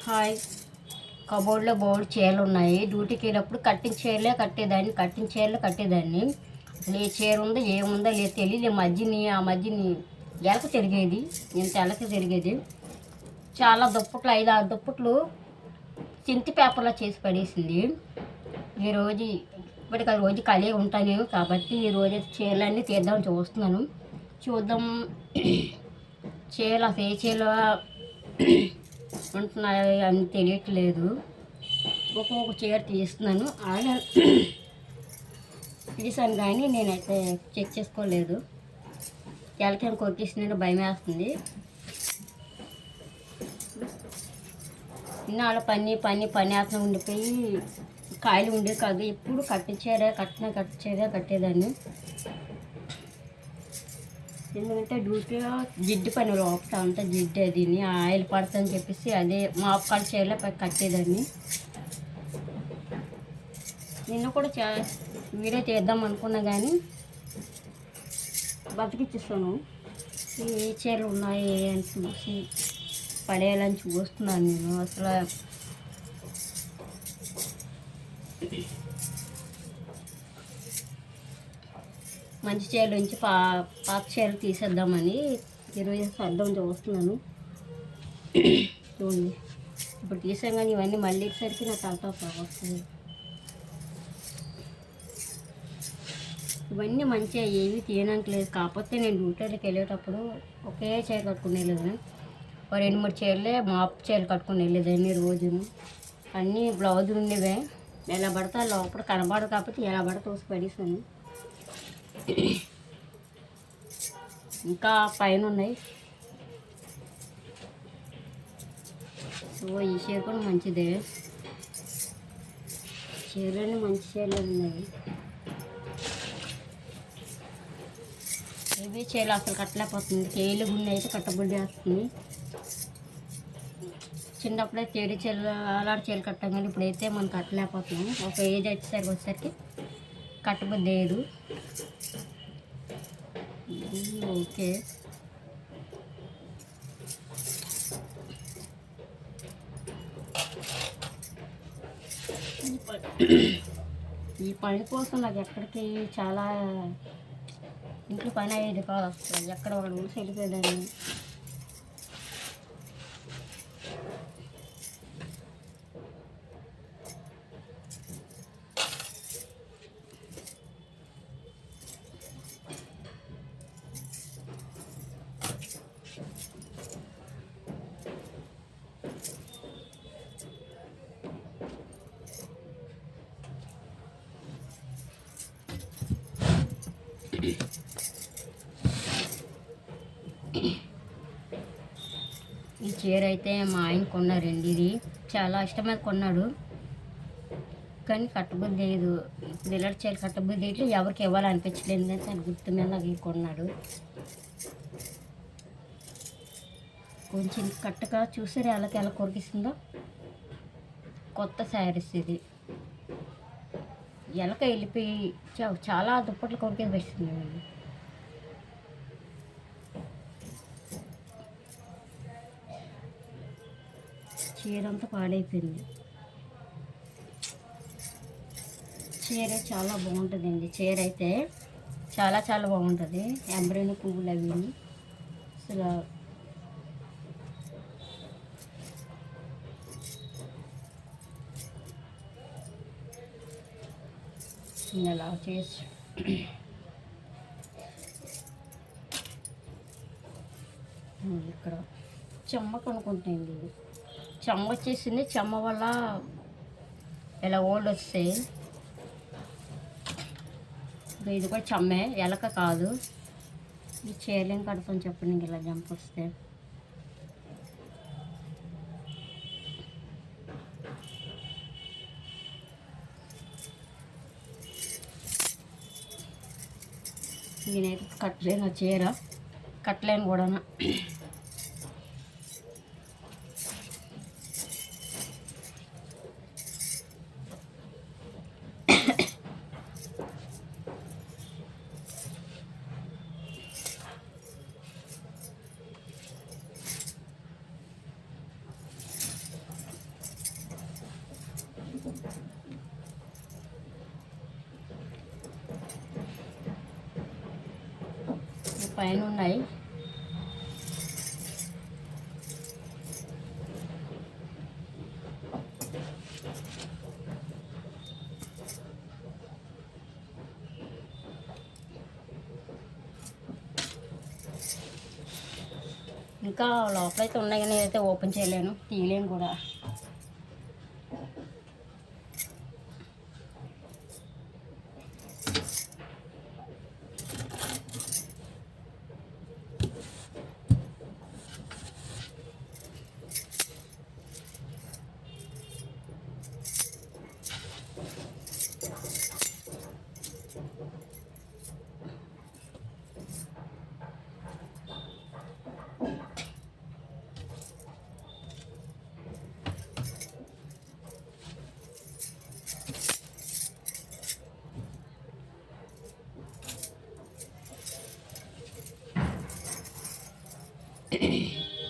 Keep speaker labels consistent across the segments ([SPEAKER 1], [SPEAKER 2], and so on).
[SPEAKER 1] Hi. కబోర్డ్లో board చీరలు ఉన్నాయి. డ్యూటీకి వెళ్ళినప్పుడు కట్టిన చీరలే కట్టేదాన్ని. అసలు ఏ చీర ఉందో ఏముందో లేదు తెలియదు. ఆ మధ్యని ఎలక తిరిగేది, ఇంత ఎలక తిరిగేది. చాలా దుప్పట్లు 5-6 దుప్పట్లు చింతి పేపర్లో చేసి పడేసింది. ఈరోజు ఇప్పటికి ఆ రోజు ఖాళీగా ఉంటాను కాబట్టి ఈరోజు చీరలన్నీ తీద్దామని చూస్తున్నాను. చూద్దాం చీరలు అసలు ఏ చీరలు ఉంటున్నాయి అని తెలియట్లేదు. ఒక్కొక్క చీర తీస్తున్నాను. తీసాను కానీ నేనైతే చెక్ చేసుకోలేదు. ఎలకేం కొట్టేసిందని భయం వేస్తుంది. ఇన్నాళ్ళు పని వేస్తూ ఉండిపోయి కాయలు ఉండేవి కాదు. ఎప్పుడు కట్టిన కట్టేదాన్ని. ఎందుకంటే డ్యూటీలో జిడ్డు పని లోపల అంతా జిడ్డు అదిని ఆయిల్ పడుతుందని చెప్పేసి అదే మాపు కాడ చీరలో కట్టేదాన్ని. నిన్ను కూడా వీడియో తీద్దాం అనుకున్నా కానీ బతికిచ్చేస్తాను. ఏ చీరలు ఉన్నాయి అని చూసి పడేయాలని చూస్తున్నాను నేను. అసలు మంచి చీరలు నుంచి పాత చీరలు తీసేద్దామని ఈరోజు అర్థం చూస్తున్నాను. చూడండి, ఇప్పుడు తీసాం కానీ ఇవన్నీ మళ్ళీ సరికి నా తలతో వస్తుంది. ఇవన్నీ మంచిగా ఏవి తీయడానికి లేదు. కాకపోతే నేను డ్యూటీకి వెళ్ళేటప్పుడు ఒకే చీర కట్టుకుని వెళ్ళేదాన్ని. 2-3 చీరలే మాపు చీరలు కట్టుకుని వెళ్ళేదాన్ని రోజును. అన్నీ బ్లౌజులు ఉండేవే. ఎలా పడితే లోపల కనబడదు కాబట్టి ఎలా పడితే తోసి పడేసాను. ఇంకా పైన ఉన్నాయి. సో ఈ చీర కూడా మంచిదే. చీరలు మంచి చీరలు ఉన్నాయి. ఇవి చీరలు అసలు కట్టలేకపోతుంది. తేలిగా ఉన్నాయి అయితే కట్టబుడ్డి వేస్తుంది. చిన్నప్పుడే తేడి చీరలు అలాంటి చీరలు కట్టాం కానీ ఇప్పుడైతే మనం కట్టలేకపోతున్నాం. ఒక ఏజ్ వచ్చేసరికి కట్టబుద్ది లేదు. ఓకే, ఈ పని కోసం నాకు ఎక్కడికి చాలా ఇంట్లో పని అయ్యేది కాదు. అసలు ఎక్కడ వాడు ఊసి వెళ్ళిపోయేదాన్ని. ఈ చీర అయితే మా ఆయన కొన్నారండి. ఇది చాలా ఇష్టమైన కొన్నాడు కానీ కట్టబుద్ధి లేదు. ఇప్పుడు ఇలాంటి చీర కట్టబుద్ధి అయితే ఎవరికి ఇవ్వాలనిపించలేదు అని తన గుర్తు మీద నాకు కొన్నాడు. కొంచెం కట్టగా చూసారు ఎలా కొరికిస్తుందో. కొత్త శారీస్ ఇది. ఎలక వెళ్ళిపోయి చాలా దుప్పట్లు కొరికేసి పెట్టింది. చీర అంతా పాడైపోయింది. చీర చాలా బాగుంటుందండి. చీర అయితే చాలా చాలా బాగుంటుంది. ఎంబ్రాయిడరీ పువ్వులు అవి అసలు ఇలా చేసి ఇక్కడ చెమ్మ కొనుక్కుంటుంది. చెమ్మ వచ్చేసింది. చెమ్మ వల్ల ఇలా ఓల్డ్ వస్తాయి. ఇది కూడా చెమ్మే, ఎలక కాదు. ఈ చీరలేం కడతాను చెప్పండి ఇలా జంప్ వస్తే. నేనైతే కట్టలేను. చీర కట్టలేను కూడా. పైన ఉన్నాయి. ఇంకా లోపలైతే ఉన్నాయి కానీ నేనైతే ఓపెన్ చేయలేను, తీయలేను కూడా.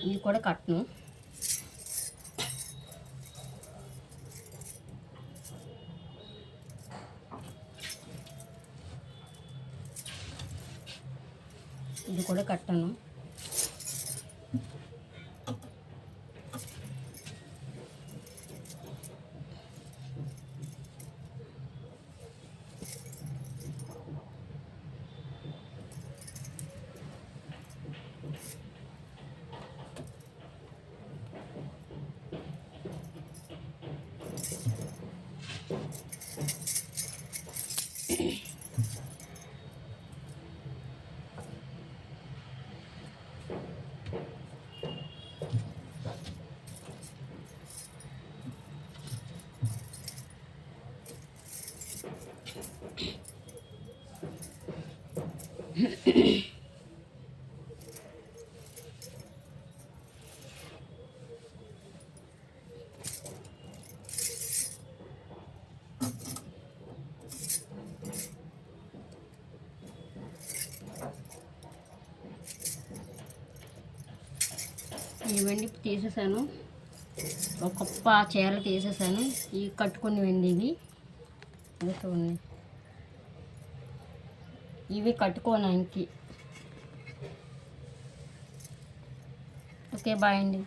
[SPEAKER 1] ఇవి కూడా కట్టను. ఇది కూడా కట్టను. ఇవన్నీ తీసేసాను. ఒక కప్ప చీరలు తీసేసాను. ఇవి కట్టుకునివ్వండి. ఇవి చూడండి, ఇవి కట్టుకోనానికి. ఓకే, బాయ్ అండి.